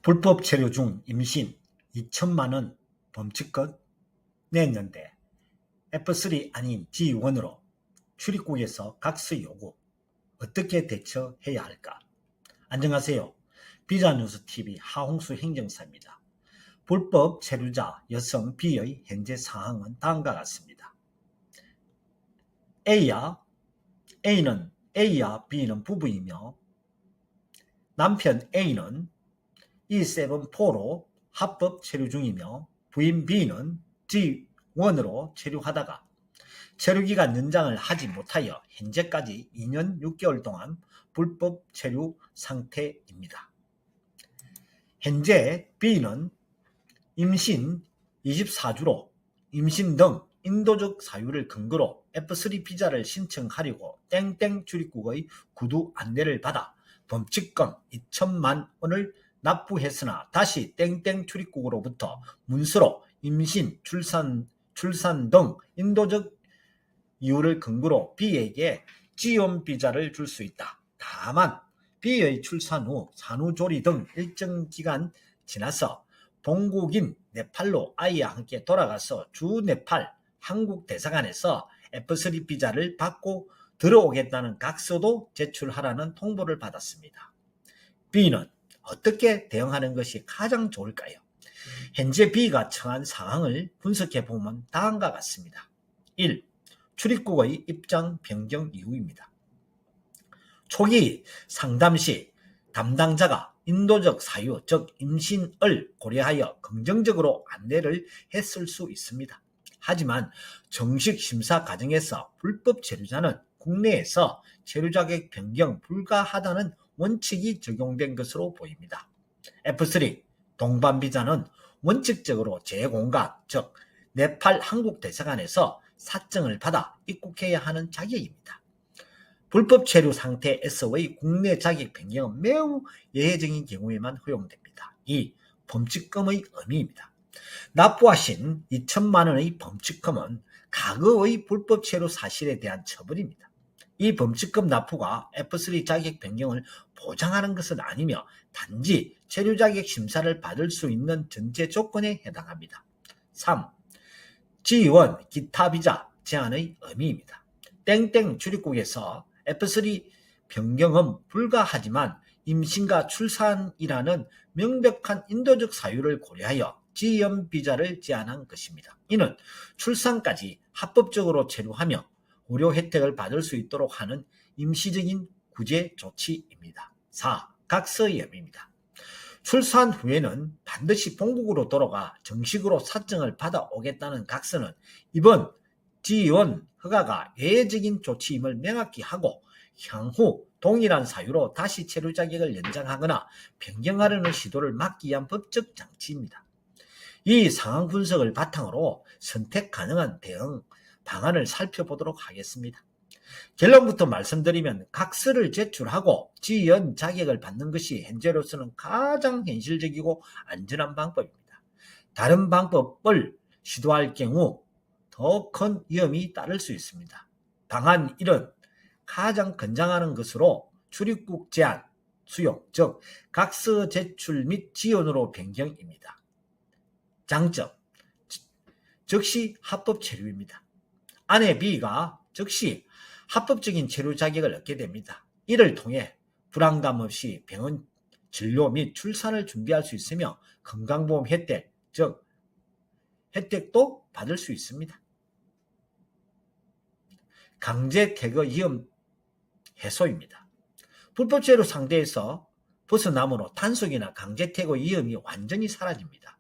불법 체류 중 임신 2천만 원 범칙금 냈는데 F3 아닌 G1으로 출입국에서 각서 요구. 어떻게 대처해야 할까? 안녕하세요. 비자뉴스TV 하홍수 행정사입니다. 불법 체류자 여성 B의 현재 사항은 다음과 같습니다. A야 B는 부부이며 남편 A는 E74로 합법 체류 중이며 부인 B는 G1으로 체류하다가 체류기간 연장을 하지 못하여 현재까지 2년 6개월 동안 불법 체류 상태입니다. 현재 B는 임신 24주로 임신 등 인도적 사유를 근거로 F3 비자를 신청하려고 땡땡 출입국의 구두 안내를 받아 범칙금 2천만 원을 납부했으나 다시 땡땡 출입국으로부터 문서로 임신, 출산 등 인도적 이유를 근거로 B에게 G1 비자를 줄 수 있다. 다만 B의 출산 후 산후조리 등 일정 기간 지나서 본국인 네팔로 아이와 함께 돌아가서 주 네팔 한국 대사관에서 F3 비자를 받고 들어오겠다는 각서도 제출하라는 통보를 받았습니다. B는 어떻게 대응하는 것이 가장 좋을까요? 현재 B가 처한 상황을 분석해보면 다음과 같습니다. 1. 출입국의 입장 변경 이유입니다. 초기 상담 시 담당자가 인도적 사유, 즉 임신을 고려하여 긍정적으로 안내를 했을 수 있습니다. 하지만 정식 심사 과정에서 불법 체류자는 국내에서 체류 자격 변경 불가하다는 원칙이 적용된 것으로 보입니다. F3 동반 비자는 원칙적으로 제 공간, 즉 네팔 한국 대사관에서 사정을 받아 입국해야 하는 자격입니다. 불법 체류 상태에서의 국내 자격 변경은 매우 예외적인 경우에만 허용됩니다. 2. 범칙금의 의미입니다. 납부하신 2천만 원의 범칙금은 과거의 불법 체류 사실에 대한 처벌입니다. 이 범칙금 납부가 F3 자격 변경을 보장하는 것은 아니며 단지 체류 자격 심사를 받을 수 있는 전제 조건에 해당합니다. 3. G1 기타 비자 제한의 의미입니다. 땡땡 출입국에서 F3 변경은 불가하지만 임신과 출산이라는 명백한 인도적 사유를 고려하여 G1 비자를 제한한 것입니다. 이는 출산까지 합법적으로 체류하며 의료 혜택을 받을 수 있도록 하는 임시적인 구제 조치입니다. 4. 각서의 의미입니다. 출산 후에는 반드시 본국으로 돌아가 정식으로 사정을 받아오겠다는 각서는 이번 G1 허가가 예외적인 조치임을 명확히 하고 향후 동일한 사유로 다시 체류 자격을 연장하거나 변경하려는 시도를 막기 위한 법적 장치입니다. 이 상황 분석을 바탕으로 선택 가능한 대응 방안을 살펴보도록 하겠습니다. 결론부터 말씀드리면 각서를 제출하고 G1 자격을 받는 것이 현재로서는 가장 현실적이고 안전한 방법입니다. 다른 방법을 시도할 경우 더 큰 위험이 따를 수 있습니다. 방안 1은 가장 권장하는 것으로 출입국 제한, 수용, 즉 각서 제출 및 지원으로 변경입니다. 장점, 즉시 합법 체류입니다. 아내 B가 즉시 합법적인 체류 자격을 얻게 됩니다. 이를 통해 불안감 없이 병원 진료 및 출산을 준비할 수 있으며 건강보험 혜택, 즉 혜택도 받을 수 있습니다. 강제 퇴거 위험 해소입니다. 불법 체류 상태에서 벗어남으로 단속이나 강제 퇴거 위험이 완전히 사라집니다.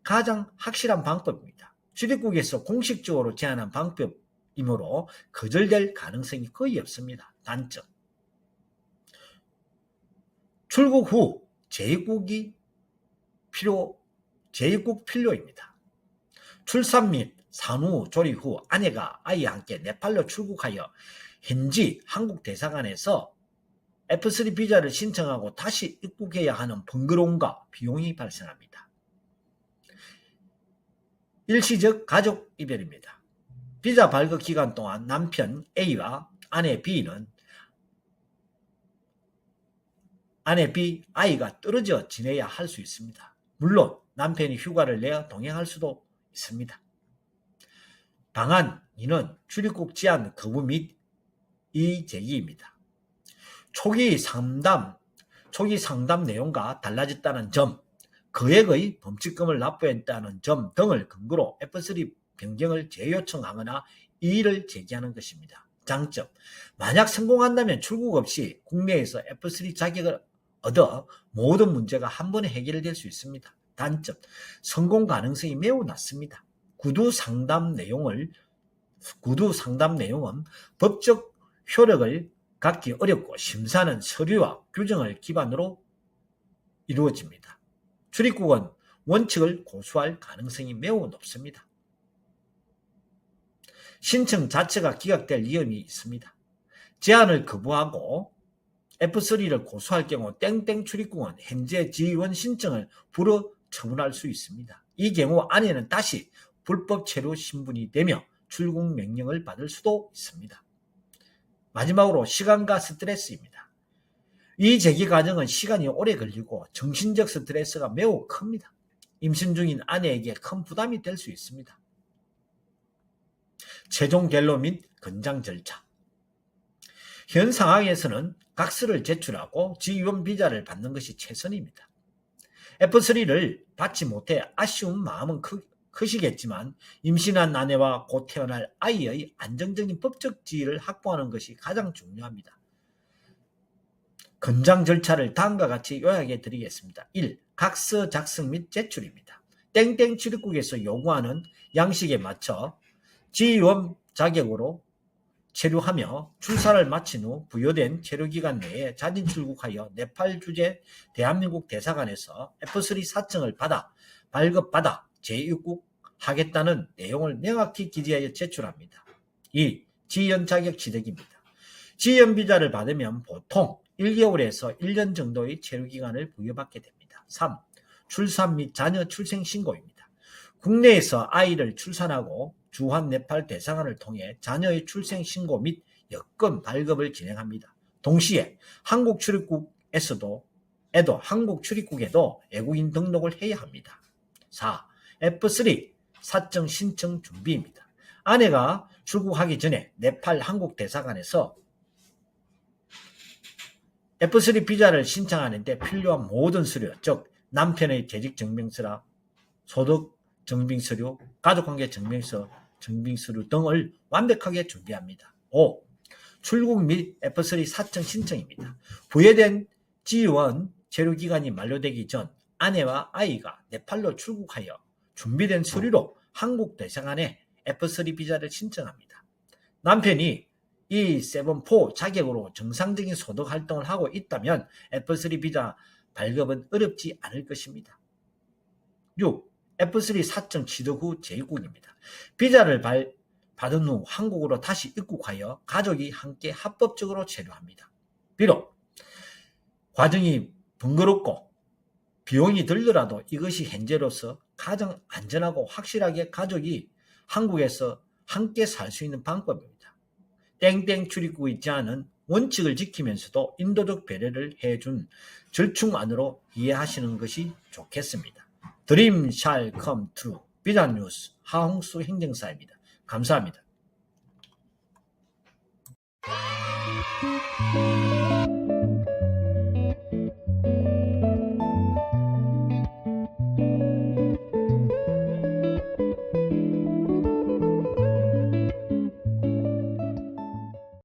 가장 확실한 방법입니다. 출입국에서 공식적으로 제한한 방법이므로 거절될 가능성이 거의 없습니다. 단점, 출국 후 재입국 필요입니다. 출산 및 산후 조리 후 아내가 아이와 함께 네팔로 출국하여 현지 한국 대사관에서 F3 비자를 신청하고 다시 입국해야 하는 번거로움과 비용이 발생합니다. 일시적 가족 이별입니다. 비자 발급 기간 동안 남편 A와 아내 B는 아내 B, 아이가 떨어져 지내야 할 수 있습니다. 물론 남편이 휴가를 내어 동행할 수도 있습니다. 방안 2는 출입국 제한 거부 및 이의제기입니다. 초기 상담 내용과 달라졌다는 점, 거액의 범칙금을 납부했다는 점 등을 근거로 F3 변경을 재요청하거나 이의를 제기하는 것입니다. 장점, 만약 성공한다면 출국 없이 국내에서 F3 자격을 얻어 모든 문제가 한 번에 해결될 수 있습니다. 단점, 성공 가능성이 매우 낮습니다. 구두 상담 내용은 법적 효력을 갖기 어렵고 심사는 서류와 규정을 기반으로 이루어집니다. 출입국은 원칙을 고수할 가능성이 매우 높습니다. 신청 자체가 기각될 위험이 있습니다. 제한을 거부하고 F3를 고수할 경우 땡땡 출입국은 현재 지원 신청을 불허 처분할 수 있습니다. 이 경우 아내는 다시 불법 체류 신분이 되며 출국 명령을 받을 수도 있습니다. 마지막으로 시간과 스트레스입니다. 이 제기 과정은 시간이 오래 걸리고 정신적 스트레스가 매우 큽니다. 임신 중인 아내에게 큰 부담이 될 수 있습니다. 최종 결론 및 건장 절차. 현 상황에서는 각서를 제출하고 지원 비자를 받는 것이 최선입니다. F3를 받지 못해 아쉬운 마음은 크시겠지만 임신한 아내와 곧 태어날 아이의 안정적인 법적 지위를 확보하는 것이 가장 중요합니다. 건장 절차를 다음과 같이 요약해 드리겠습니다. 1. 각서 작성 및 제출입니다. 땡땡 출입국에서 요구하는 양식에 맞춰 지원 자격으로 체류하며 출사를 마친 후 부여된 체류기간 내에 자진 출국하여 네팔 주재 대한민국 대사관에서 F3 사청을 받아 발급받아 재입국하겠다는 내용을 명확히 기재하여 제출합니다. 2. 지연 자격 취득입니다. 지연 비자를 받으면 보통 1개월에서 1년 정도의 체류기간을 부여받게 됩니다. 3. 출산 및 자녀 출생 신고입니다. 국내에서 아이를 출산하고 주한 네팔 대사관을 통해 자녀의 출생 신고 및 여권 발급을 진행합니다. 동시에 한국 출입국에도 외국인 등록을 해야 합니다. 4. F3 사청 신청 준비입니다. 아내가 출국하기 전에 네팔 한국 대사관에서 F3 비자를 신청하는데 필요한 모든 서류, 즉 남편의 재직증명서라 소득증명서류, 가족관계 증명서류 등을 완벽하게 준비합니다. 5. 출국 및 F3 사청 신청입니다. 부여된 지원 체류기간이 만료되기 전 아내와 아이가 네팔로 출국하여 준비된 서류로 한국 대사관에 F3 비자를 신청합니다. 남편이 E74 자격으로 정상적인 소득 활동을 하고 있다면 F3 비자 발급은 어렵지 않을 것입니다. 6. F3 사청 취득 후 재입국입니다. 비자를 받은 후 한국으로 다시 입국하여 가족이 함께 합법적으로 체류합니다. 비록 과정이 번거롭고 비용이 들더라도 이것이 현재로서 가장 안전하고 확실하게 가족이 한국에서 함께 살 수 있는 방법입니다. 땡땡 출입국의 제한은 원칙을 지키면서도 인도적 배려를 해준 절충안으로 이해하시는 것이 좋겠습니다. Dream shall come true. 비자뉴스 하홍수 행정사입니다. 감사합니다.